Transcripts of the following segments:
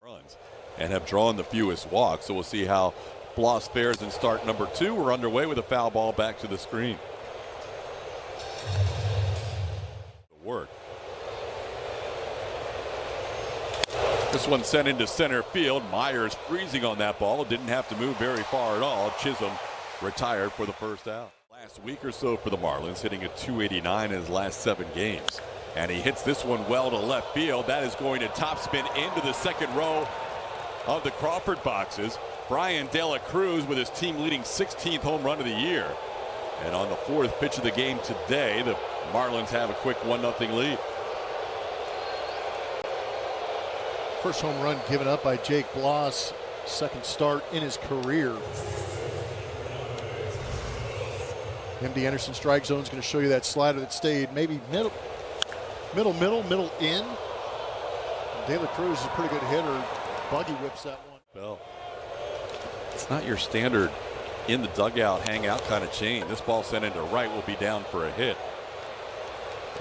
runs and have drawn the fewest walks. So we'll see how Bloss fares in start number 2. We're underway with a foul ball back to the screen. Work. This one sent into center field. Myers freezing on that ball. Didn't have to move very far at all. Chisholm retired for the first out. Last week or so for the Marlins, hitting a .289 in his last 7 games. And he hits this one well to left field. That is going to topspin into the second row of the Crawford boxes. Brian De La Cruz with his team-leading 16th home run of the year. And on the 4th pitch of the game today, the Marlins have a quick 1-0 lead. First home run given up by Jake Bloss, second start in his career. MD Anderson strike zone is going to show you that slider that stayed maybe middle in. De La Cruz is a pretty good hitter. Buggy whips that one. Well, it's not your standard in the dugout hangout kind of chain. This ball sent into right will be down for a hit.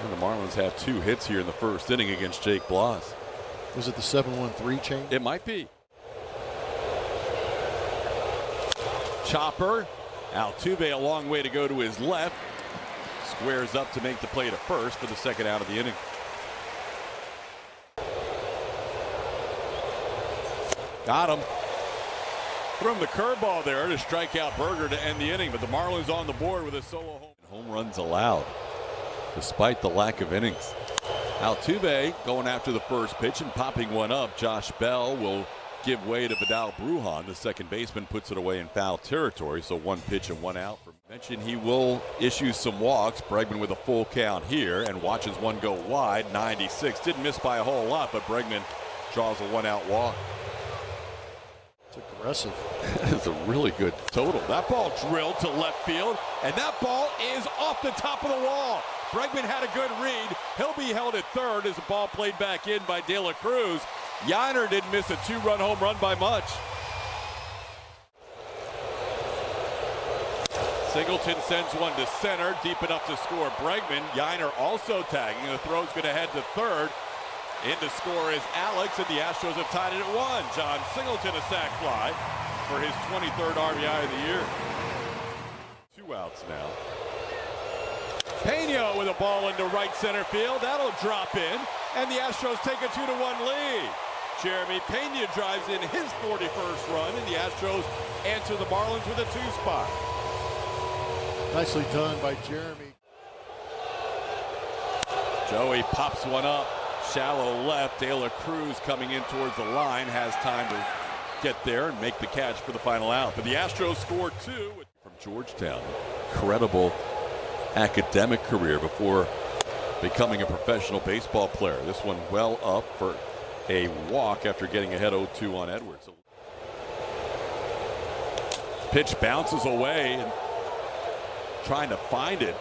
And the Marlins have 2 hits here in the first inning against Jake Bloss. Was it the 7-1-3 chain? It might be. Chopper. Altuve a long way to go to his left. Squares up to make the play to first for the second out of the inning. Got him. Threw him the curveball there to strike out Berger to end the inning, but the Marlins on the board with a solo home. Home runs allowed, despite the lack of innings. Altuve going after the first pitch and popping one up. Josh Bell will give way to Vidal Brujan. The second baseman puts it away in foul territory, so 1 pitch and 1 out. Mentioned he will issue some walks. Bregman with a full count here and watches one go wide. 96 didn't miss by a whole lot, but Bregman draws a 1-out walk. It's aggressive. It's a really good total. That ball drilled to left field, and that ball is off the top of the wall. Bregman had a good read. He'll be held at third as the ball played back in by De La Cruz. Yainer didn't miss a 2-run home run by much. Singleton sends one to center, deep enough to score Bregman. Yainer also tagging. The throw's going to head to third. In to score is Alex, and the Astros have tied it at 1. John Singleton a sac fly for his 23rd RBI of the year. 2 outs now. Pena with a ball into right center field. That'll drop in, and the Astros take a 2-1 lead. Jeremy Pena drives in his 41st run, and the Astros answer the Marlins with a 2 spot. Nicely done by Jeremy. Joey pops one up. Shallow left. De La Cruz coming in towards the line has time to get there and make the catch for the final out. But the Astros score 2 from Georgetown. Incredible academic career before becoming a professional baseball player. This one well up for a walk after getting ahead 0-2 on Edwards. Pitch bounces away and trying to find it.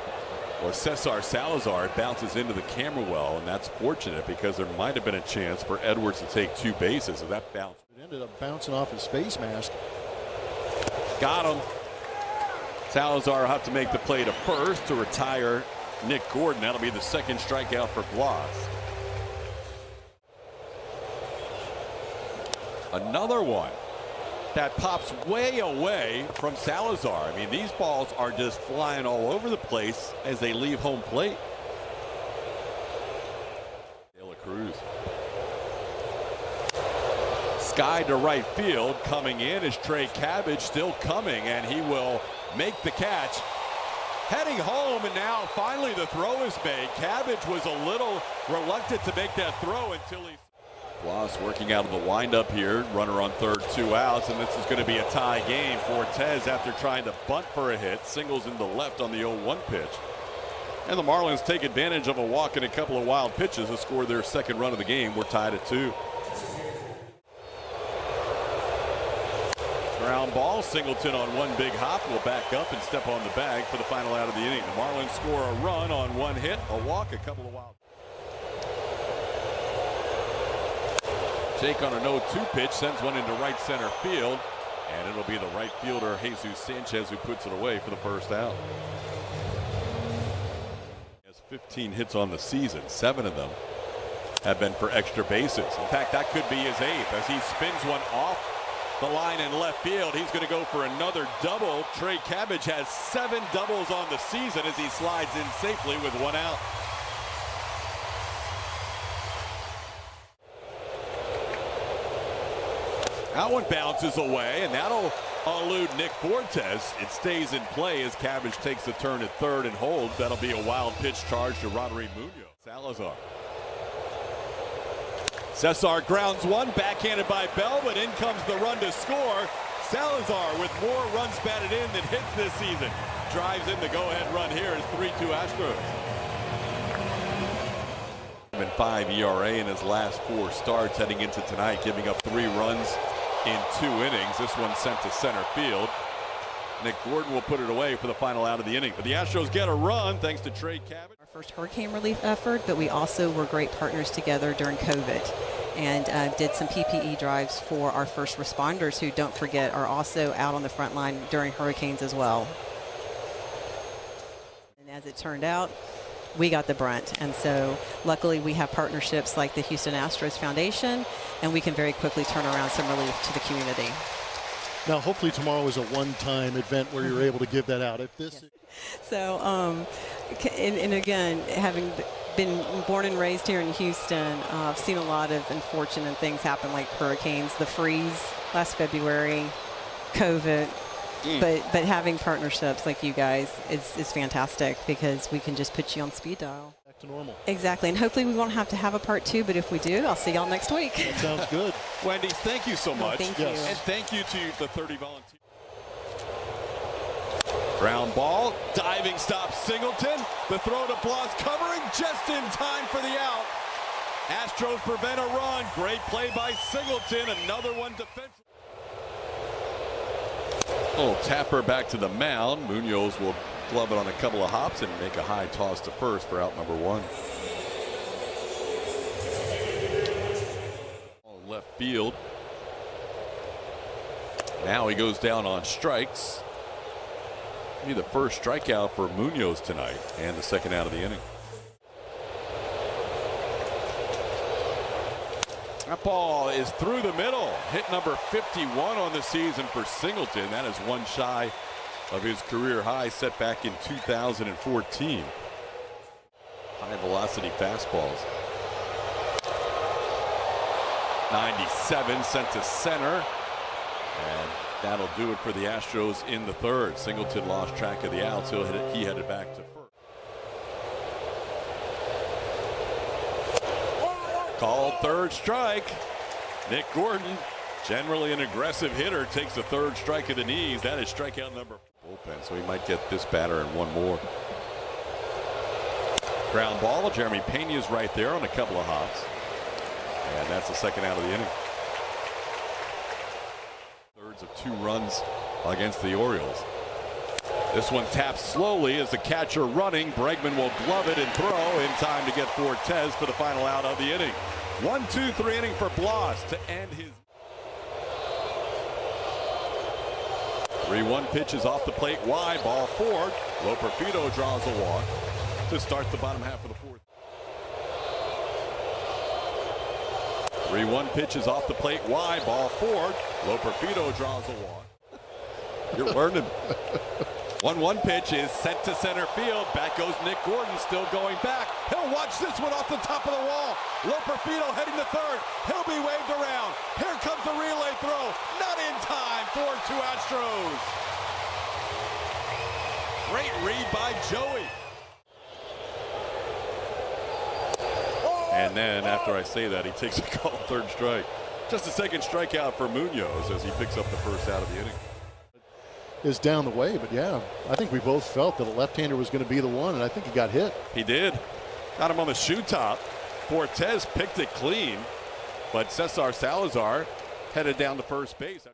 Well, Cesar Salazar bounces into the camera well, and that's fortunate because there might have been a chance for Edwards to take 2 bases. So that bounce. It ended up bouncing off his face mask. Got him. Salazar will have to make the play to first to retire Nick Gordon. That'll be the second strikeout for Bloss. Another one that pops way away from Salazar. I mean, these balls are just flying all over the place as they leave home plate. De La Cruz. Sky to right field. Coming in is Trey Cabbage, still coming, and he will make the catch. Heading home, and now finally the throw is made. Cabbage was a little reluctant to make that throw until he... Bloss working out of the windup here. Runner on third, 2 outs, and this is going to be a tie game. Fortes, after trying to bunt for a hit, singles into left on the 0-1 pitch. And the Marlins take advantage of a walk and a couple of wild pitches to score their second run of the game. We're tied at 2. Ground ball. Singleton on one big hop will back up and step on the bag for the final out of the inning. The Marlins score a run on 1 hit, a walk, a couple of wild. Jake on a 0-2 pitch sends one into right center field, and it'll be the right fielder Jesus Sanchez who puts it away for the first out. He has 15 hits on the season, 7 of them have been for extra bases. In fact, that could be his 8th as he spins one off the line in left field. He's going to go for another double. Trey Cabbage has 7 doubles on the season as he slides in safely with 1 out. That one bounces away, and that'll elude Nick Fortes. It stays in play as Cabbage takes the turn at third and holds. That'll be a wild pitch charge to Rodri Munoz. Salazar. Cesar grounds one, backhanded by Bell, but in comes the run to score. Salazar with more runs batted in than hits this season. Drives in the go-ahead run here as 3-2 Astros. 5 ERA in his last 4 starts heading into tonight, giving up 3 runs in 2 innings. This one sent to center field. Nick Gordon will put it away for the final out of the inning. But the Astros get a run thanks to Trey Cabbage. Our first hurricane relief effort, but we also were great partners together during COVID and did some PPE drives for our first responders who, don't forget, are also out on the front line during hurricanes as well. And as it turned out, we got the brunt, and so luckily we have partnerships like the Houston Astros Foundation, and we can very quickly turn around some relief to the community. Now, hopefully tomorrow is a one-time event where you're able to give that out. If this, so, and again, having been born and raised here in Houston, I've seen a lot of unfortunate things happen, like hurricanes, the freeze last February, COVID. But having partnerships like you guys is fantastic because we can just put you on speed dial. Back to normal. Exactly, and hopefully we won't have to have a part 2, but if we do, I'll see y'all next week. That sounds good. Wendy, thank you so much. Thank you. And thank you to the 30 volunteers. Ground ball, diving stop Singleton. The throw to Bloss covering just in time for the out. Astros prevent a run. Great play by Singleton. Another one defensive. Oh, tapper back to the mound. Munoz will glove it on a couple of hops and make a high toss to first for out number 1. Left field. Now he goes down on strikes. Be the first strikeout for Munoz tonight and the second out of the inning. That ball is through the middle. Hit number 51 on the season for Singleton. That is one shy of his career high set back in 2014. High velocity fastballs. 97 sent to center. And that'll do it for the Astros in the third. Singleton lost track of the outs. He headed back to first. Called third strike. Nick Gordon, generally an aggressive hitter, takes the third strike of the knees. That is strikeout number 4. Bullpen, so he might get this batter and one more. Ground ball. Jeremy Pena's right there on a couple of hops. And that's the second out of the inning. Thirds of 2 runs against the Orioles. This one taps slowly as the catcher running. Bregman will glove it and throw in time to get Fortes for the final out of the inning. 1-2-3 inning for Bloss to end his. 3-1 pitch is off the plate wide. Ball 4. Loperfido draws a walk to start the bottom half of the 4th. 3-1 pitch is off the plate wide. Ball 4. Loperfido draws a walk. You're learning. 1-1 pitch is sent to center field. Back goes Nick Gordon, still going back. He'll watch this one off the top of the wall. Loperfido heading to third. He'll be waved around. Here comes the relay throw. Not in time. 4-2 Astros. Great read by Joey. And then after I say that, he takes a call third strike. Just a second strikeout for Munoz as he picks up the first out of the inning. Is down the way, but yeah, I think we both felt that a left-hander was going to be the one, and I think he got hit. He did. Got him on the shoe top. Fortes picked it clean, but Cesar Salazar headed down to first base.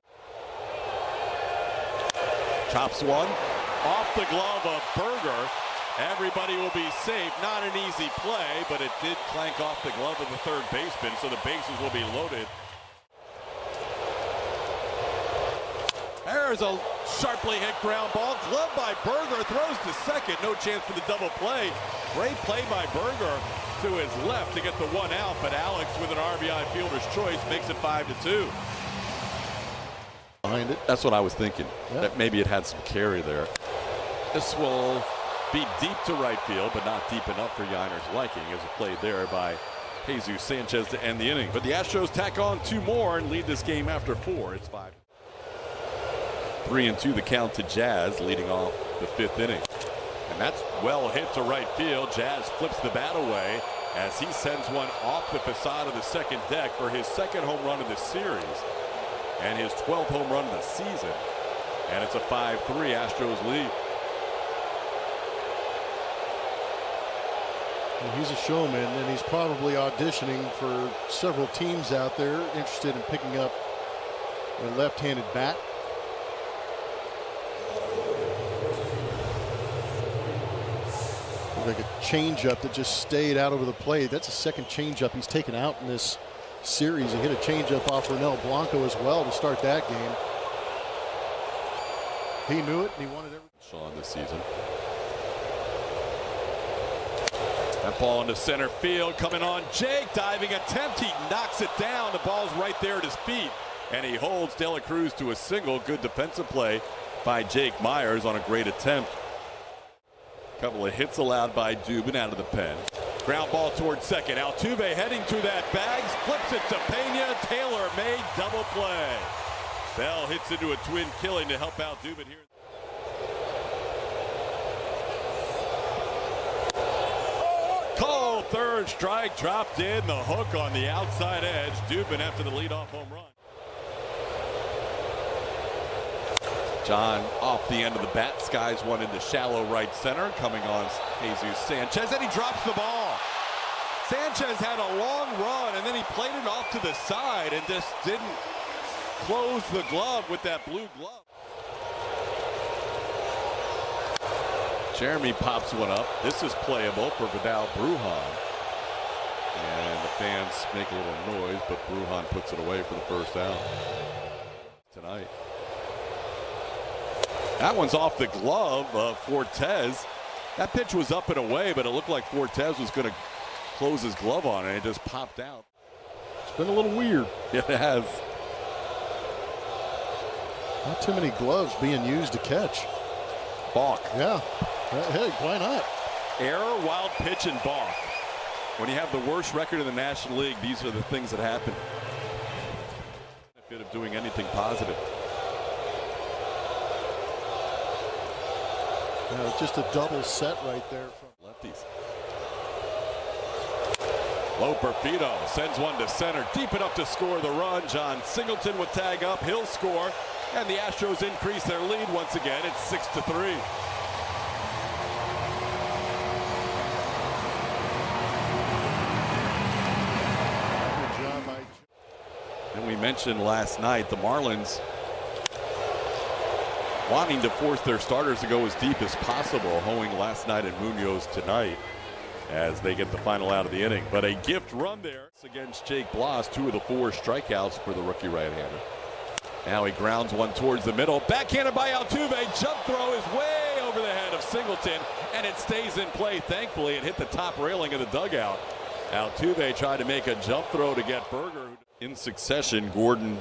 Chops one off the glove of Berger. Everybody will be safe. Not an easy play, but it did clank off the glove of the third baseman, so the bases will be loaded. There's a sharply hit ground ball. Glove by Berger. Throws to second. No chance for the double play. Great play by Berger. to his left to get the one out, but Alex with an RBI fielder's choice makes it 5-2. Behind it. That's what I was thinking. Yeah. That maybe it had some carry there. This will be deep to right field, but not deep enough for Yiner's liking. As a play there by Jesus Sanchez to end the inning. But the Astros tack on 2 more and lead this game after 4. It's 5. 3-2 the count to Jazz, leading off the 5th inning. And that's well hit to right field. Jazz flips the bat away as he sends one off the facade of the second deck for his 2nd home run of the series and his 12th home run of the season. And it's a 5-3 Astros lead. Well, he's a showman, and he's probably auditioning for several teams out there interested in picking up a left-handed bat. Like a changeup that just stayed out over the plate. That's a 2nd changeup he's taken out in this series. He hit a changeup off Ronel Blanco as well to start that game. He knew it, and he wanted everything. Sean this season. That ball into center field, coming on Jake, diving attempt. He knocks it down. The ball's right there at his feet, and he holds De La Cruz to a single. Good defensive play by Jake Myers on a great attempt. Couple of hits allowed by Dubin out of the pen. Ground ball towards second. Altuve heading to that bag, flips it to Pena. Taylor made double play. Bell hits into a twin killing to help out Dubin here. Call, 3rd strike, dropped in, the hook on the outside edge. Dubin after the leadoff home run. John off the end of the bat, skies one into shallow right center, coming on Jesus Sanchez, and he drops the ball. Sanchez had a long run, and then he played it off to the side and just didn't close the glove with that blue glove. Jeremy pops one up. This is playable for Vidal Brujan. And the fans make a little noise, but Brujan puts it away for the 1st out tonight. That one's off the glove of Fortes. That pitch was up and away, but it looked like Fortes was going to close his glove on it, and it just popped out. It's been a little weird. It has. Not too many gloves being used to catch. Balk. Yeah. Hey, why not? Error, wild pitch, and balk. When you have the worst record in the National League, these are the things that happen. Benefit of doing anything positive. Just a double set right there from lefties. Low Perfito sends one to center, deep enough to score the run. John Singleton would tag up, he'll score, and the Astros increase their lead once again. It's 6-3. And we mentioned last night the Marlins wanting to force their starters to go as deep as possible, hoeing last night and Munoz tonight as they get the final out of the inning. But a gift run there against Jake Bloss, 2 of the 4 strikeouts for the rookie right-hander. Now he grounds one towards the middle, backhanded by Altuve. Jump throw is way over the head of Singleton, and it stays in play. Thankfully, it hit the top railing of the dugout. Altuve tried to make a jump throw to get Berger. In succession, Gordon,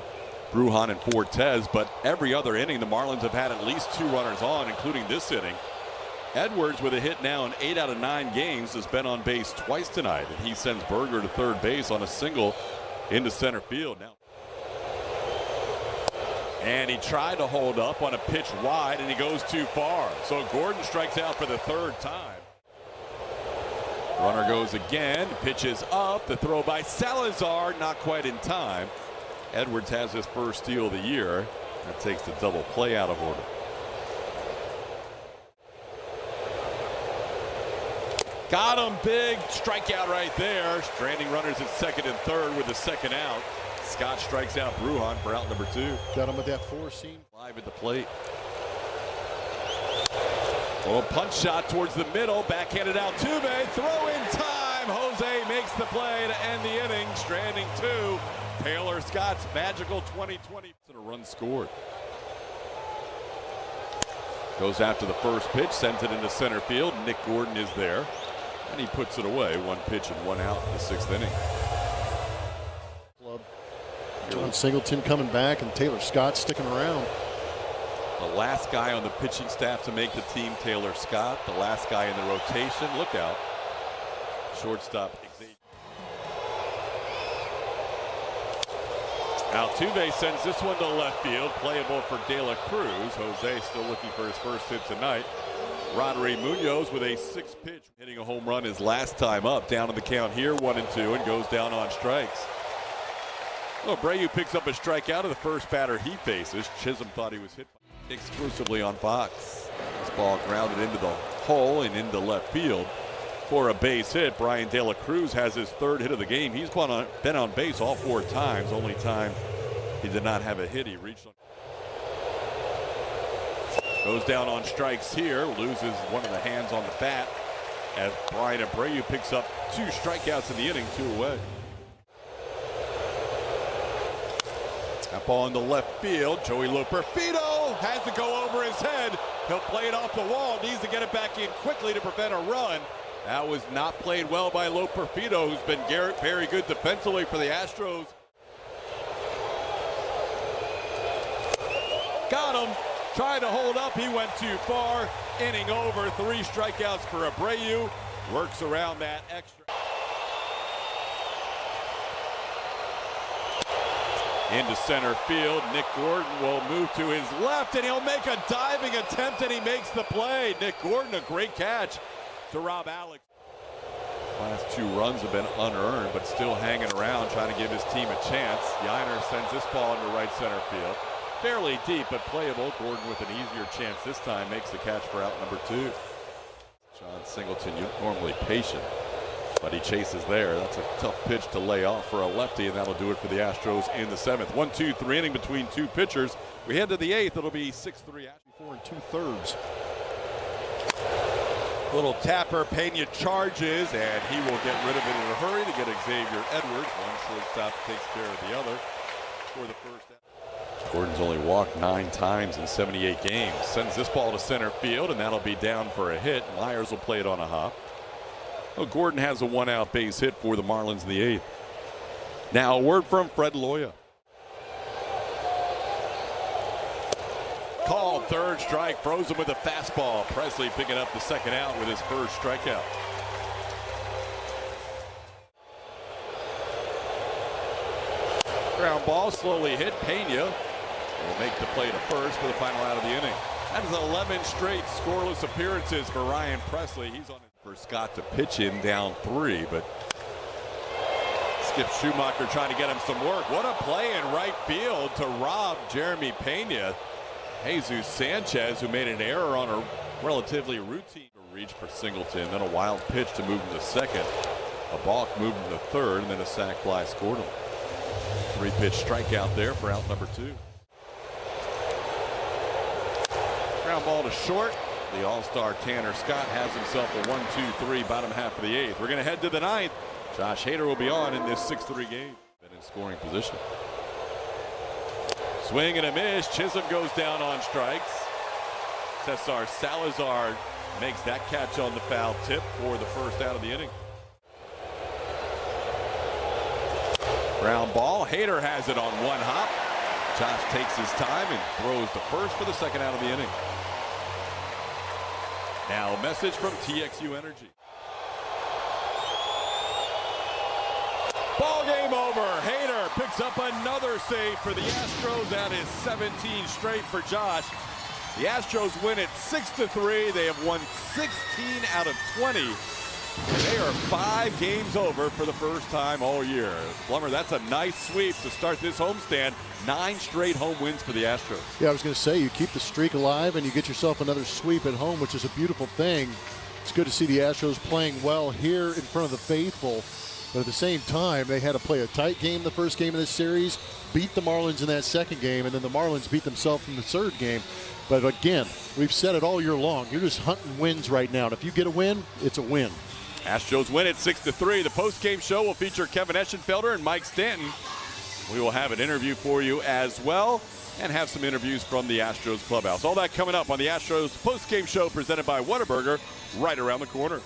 Brujan, and Fortes, but every other inning the Marlins have had at least 2 runners on, including this inning. Edwards, with a hit now in 8 out of 9 games, has been on base twice tonight, and he sends Berger to 3rd base on a single into center field now. And he tried to hold up on a pitch wide, and he goes too far. So Gordon strikes out for the 3rd time. Runner goes again, pitches up, the throw by Salazar, not quite in time. Edwards has his first steal of the year. That takes the double play out of order. Got him, big strikeout right there. Stranding runners at 2nd and 3rd with the 2nd out. Scott strikes out Brujan for out number 2. Got him with that 4-seam. Live at the plate. Oh, punch shot towards the middle, backhanded Altuve, throw in time. Jose makes the play to end the inning. Stranding 2. Taylor Scott's magical 2020 and a run scored. Goes after the first pitch, sends it into center field. Nick Gordon is there. And he puts it away. 1 pitch and 1 out in the 6th inning. John Singleton coming back and Taylor Scott sticking around. The last guy on the pitching staff to make the team, Taylor Scott. The last guy in the rotation. Look out. Shortstop. Altuve sends this one to left field. Playable for De La Cruz. Jose still looking for his first hit tonight. Rodri Munoz with a 6th pitch. Hitting a home run his last time up. Down in the count here, 1-2, and goes down on strikes. Well, Abreu picks up a strikeout of the first batter he faces. Chisholm thought he was hit exclusively on Fox. This ball grounded into the hole and into left field for a base hit. Brian De La Cruz has his 3rd hit of the game. He's been on base all 4 times. Only time he did not have a hit, he reached on. Goes down on strikes here, loses one of the hands on the bat as Brian Abreu picks up 2 strikeouts in the inning, 2 away. That ball in the left field. Joey Loperfido has to go over his head. He'll play it off the wall. Needs to get it back in quickly to prevent a run. That was not played well by Loperfido, who's been very good defensively for the Astros. Got him. Trying to hold up. He went too far. Inning over. 3 strikeouts for Abreu. Works around that extra. Into center field. Nick Gordon will move to his left, and he'll make a diving attempt, and he makes the play. Nick Gordon, a great catch to Rob Alex. Last 2 runs have been unearned, but still hanging around, trying to give his team a chance. Yiner sends this ball into right center field. Fairly deep, but playable. Gordon with an easier chance this time makes the catch for out number 2. John Singleton, normally patient, but he chases there. That's a tough pitch to lay off for a lefty, and that'll do it for the Astros in the 7th. 1-2-3 inning between 2 pitchers. We head to the 8th. It'll be 6-3. 4 2/3. Little tapper. Pena charges, and he will get rid of it in a hurry to get Xavier Edwards. One shortstop takes care of the other for the first. Gordon's only walked 9 times in 78 games. Sends this ball to center field, and that'll be down for a hit. Myers will play it on a hop. Well, Gordon has a 1-out base hit for the Marlins in the 8th. Now a word from Fred Loya. Called 3rd strike, froze him with a fastball. Presley picking up the 2nd out with his first strikeout. Ground ball slowly hit. Pena will make the play to first for the final out of the inning. That is 11 straight scoreless appearances for Ryan Presley. He's on it for Scott to pitch in down 3, but Skip Schumacher trying to get him some work. What a play in right field to rob Jeremy Pena. Jesus Sanchez, who made an error on a relatively routine reach for Singleton, then a wild pitch to move him to 2nd. A balk moved him to 3rd, and then a sac fly scored him. 3-pitch strikeout there for out number 2. Ground ball to short. The all-star Tanner Scott has himself a 1-2-3 bottom half of the 8th. We're going to head to the 9th. Josh Hader will be on in this 6-3 game. Been in scoring position. Swing and a miss. Chisholm goes down on strikes. Cesar Salazar makes that catch on the foul tip for the first out of the inning. Ground ball. Hader has it on 1 hop. Josh takes his time and throws to first for the 2nd out of the inning. Now a message from TXU Energy. Ball game over. Hader picks up another save for the Astros. That is 17 straight for Josh. The Astros win it 6-3. They have won 16 out of 20. And they are 5 games over for the first time all year. Plummer, that's a nice sweep to start this homestand. 9 straight home wins for the Astros. Yeah, I was going to say, you keep the streak alive and you get yourself another sweep at home, which is a beautiful thing. It's good to see the Astros playing well here in front of the faithful. But at the same time, they had to play a tight game the first game of this series, beat the Marlins in that 2nd game, and then the Marlins beat themselves in the 3rd game. But again, we've said it all year long. You're just hunting wins right now. And if you get a win, it's a win. Astros win it 6-3. The post-game show will feature Kevin Eschenfelder and Mike Stanton. We will have an interview for you as well and have some interviews from the Astros clubhouse. All that coming up on the Astros post-game show presented by Whataburger right around the corner.